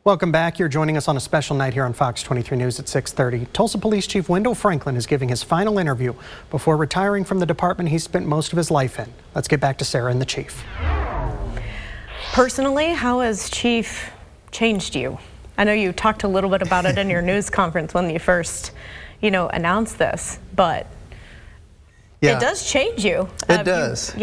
Welcome back. You're joining us on a special night here on Fox 23 News at 6:30. Tulsa Police Chief Wendell Franklin is giving his final interview before retiring from the department he spent most of his life in. Let's get back to Sarah and the Chief. Personally, how has Chief changed you? I know you talked a little bit about it in your news conference when you first, announced this, but it does change you. It does.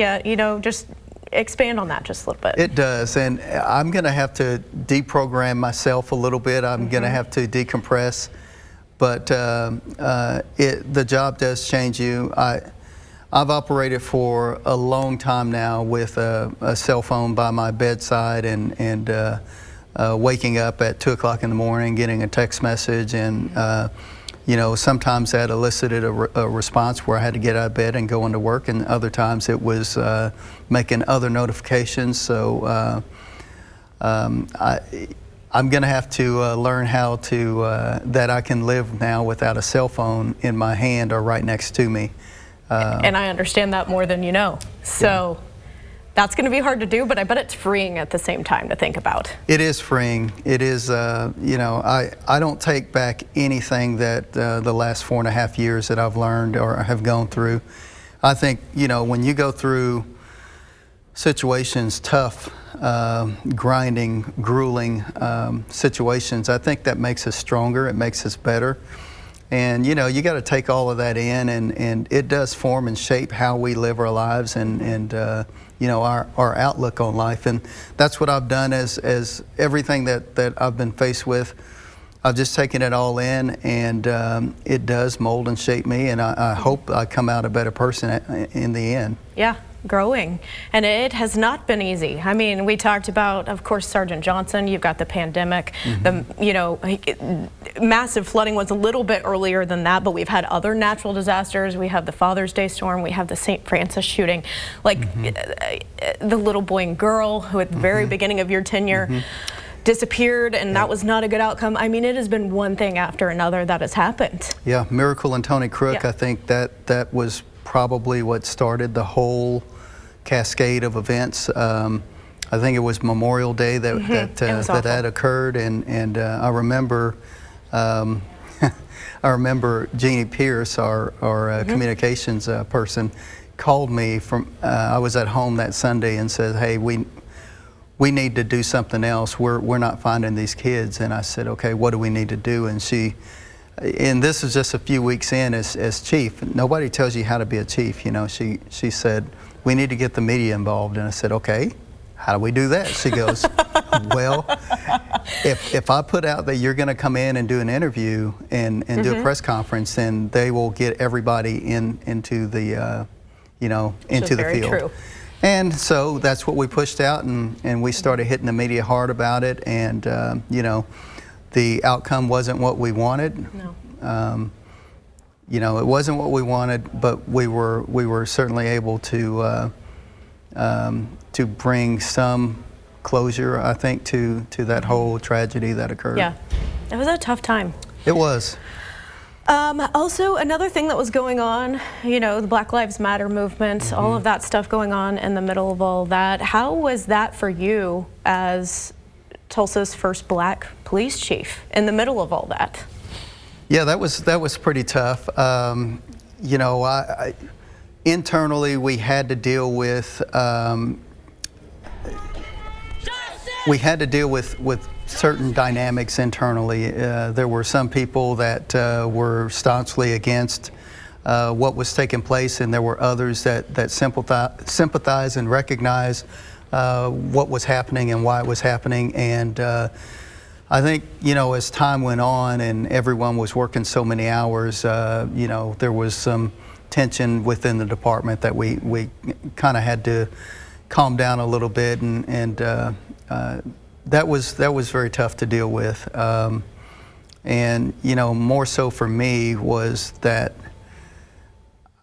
Just expand on that just a little bit. It does, and I'm going to have to deprogram myself a little bit. I'm going to have to decompress, but the job does change you. I've operated for a long time now with a cell phone by my bedside and waking up at 2 o'clock in the morning, getting a text message, and sometimes that elicited a response where I had to get out of bed and go into work, and other times it was making other notifications. So I'm going to have to learn how to that I can live now without a cell phone in my hand or right next to me. And I understand that more than you know. So that's going to be hard to do, but I bet it's freeing at the same time to think about. It is freeing. It is, I don't take back anything that the last 4.5 years that I've learned or have gone through. I think, when you go through situations, tough, grinding, grueling situations, I think that makes us stronger. It makes us better. And you got to take all of that in, and it does form and shape how we live our lives and our outlook on life. And that's what I've done as everything that I've been faced with. I've just taken it all in, and it does mold and shape me, and I hope I come out a better person in the end. Yeah. Growing, and it has not been easy. I mean, we talked about, of course, Sergeant Johnson. You've got the pandemic. The massive flooding was a little bit earlier than that, but we've had other natural disasters. We have the Father's Day storm. We have the St. Francis shooting. Like the little boy and girl who at the very beginning of your tenure disappeared, and that was not a good outcome. I mean, it has been one thing after another that has happened. Yeah, Miracle and Tony Crook. I think that was probably what started the whole cascade of events. I think it was Memorial Day that occurred, and I remember Jeannie Pierce, our communications person, called me from. I was at home that Sunday and said, "Hey, we need to do something else. We're not finding these kids." And I said, "Okay, what do we need to do?" And and this is just a few weeks in as chief. Nobody tells you how to be a chief. She said, "We need to get the media involved." And I said, "Okay, how do we do that?" She goes, "Well, if I put out that you're going to come in and do an interview and do a press conference, then they will get everybody into the into the field." True. And so that's what we pushed out, and we started hitting the media hard about it, and the outcome wasn't what we wanted. No. It wasn't what we wanted, but we were certainly able to bring some closure, I think, to that whole tragedy that occurred. Yeah, it was a tough time. It was. Also, another thing that was going on, the Black Lives Matter movement, all of that stuff going on in the middle of all that. How was that for you as Tulsa's first black police chief in the middle of all that? Yeah, that was pretty tough. Internally we had to deal with certain dynamics internally. There were some people that were staunchly against what was taking place, and there were others that sympathize and recognize what was happening and why it was happening. And I think, as time went on and everyone was working so many hours, there was some tension within the department that we kind of had to calm down a little bit, and that was very tough to deal with. And more so for me was that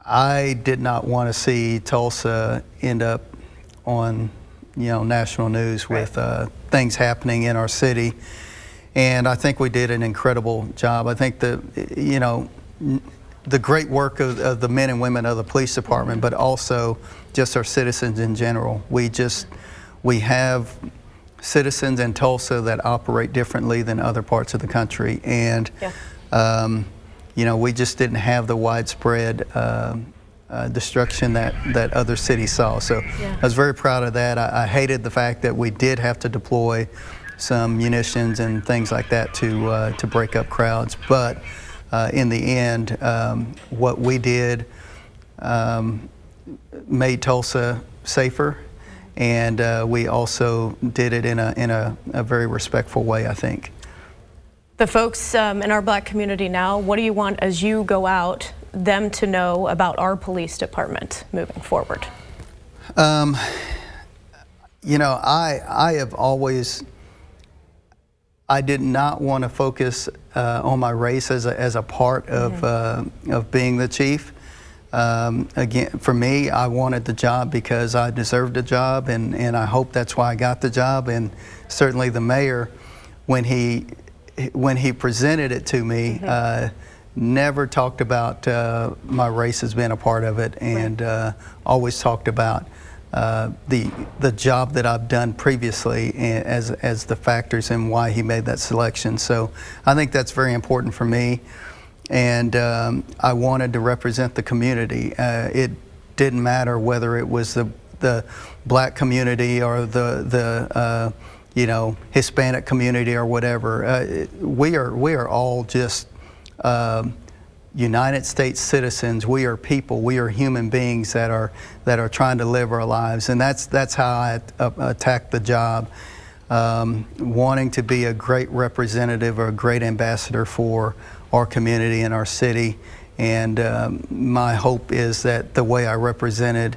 I did not want to see Tulsa end up on national news with things happening in our city. And I think we did an incredible job. I think the great work of the men and women of the police department, but also just our citizens in general. We have citizens in Tulsa that operate differently than other parts of the country, and you know, we just didn't have the widespread destruction that other cities saw. So I was very proud of that. I hated the fact that we did have to deploy some munitions and things like that to break up crowds, but in the end, what we did made Tulsa safer, and we also did it in a very respectful way, I think. The folks in our Black community now, what do you want as you go out them to know about our police department moving forward? You know, I have always, I did not want to focus on my race as a part of being the chief. Again, for me, I wanted the job because I deserved a job, and I hope that's why I got the job. And certainly the mayor, when he presented it to me, never talked about my race as being a part of it, and always talked about the job that I've done previously as the factors in why he made that selection. So I think that's very important for me, and I wanted to represent the community. It didn't matter whether it was the Black community or the you know, Hispanic community or whatever. We are all just United States citizens. We are people. We are human beings that are trying to live our lives, and that's how I attacked the job, wanting to be a great representative or a great ambassador for our community and our city. And my hope is that the way I represented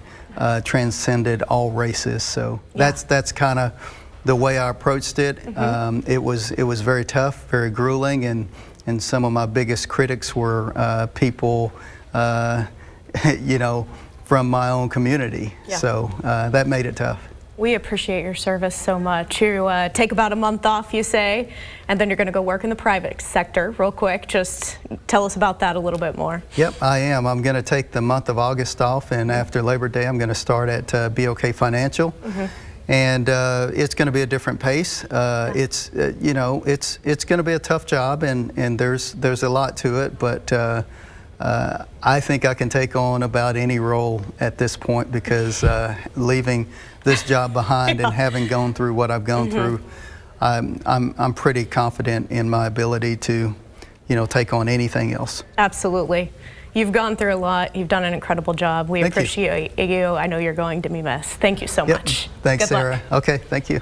transcended all races. So that's kind of the way I approached it. It was very tough, very grueling, and some of my biggest critics were people, you know, from my own community. So that made it tough. We appreciate your service so much. You take about a month off, you say, and then you're going to go work in the private sector. Real quick, just tell us about that a little bit more. Yep, I am. I'm going to take the month of August off, and after Labor Day, I'm going to start at BOK Financial. And it's going to be a different pace. It's you know, it's going to be a tough job, and there's a lot to it, but I think I can take on about any role at this point, because leaving this job behind and having gone through what I've gone through, I'm pretty confident in my ability to, you know, take on anything else. Absolutely. You've gone through a lot. You've done an incredible job. We appreciate you. I know you're going to be missed. Thank you so much. Thanks, Good luck. Sarah. Okay, thank you.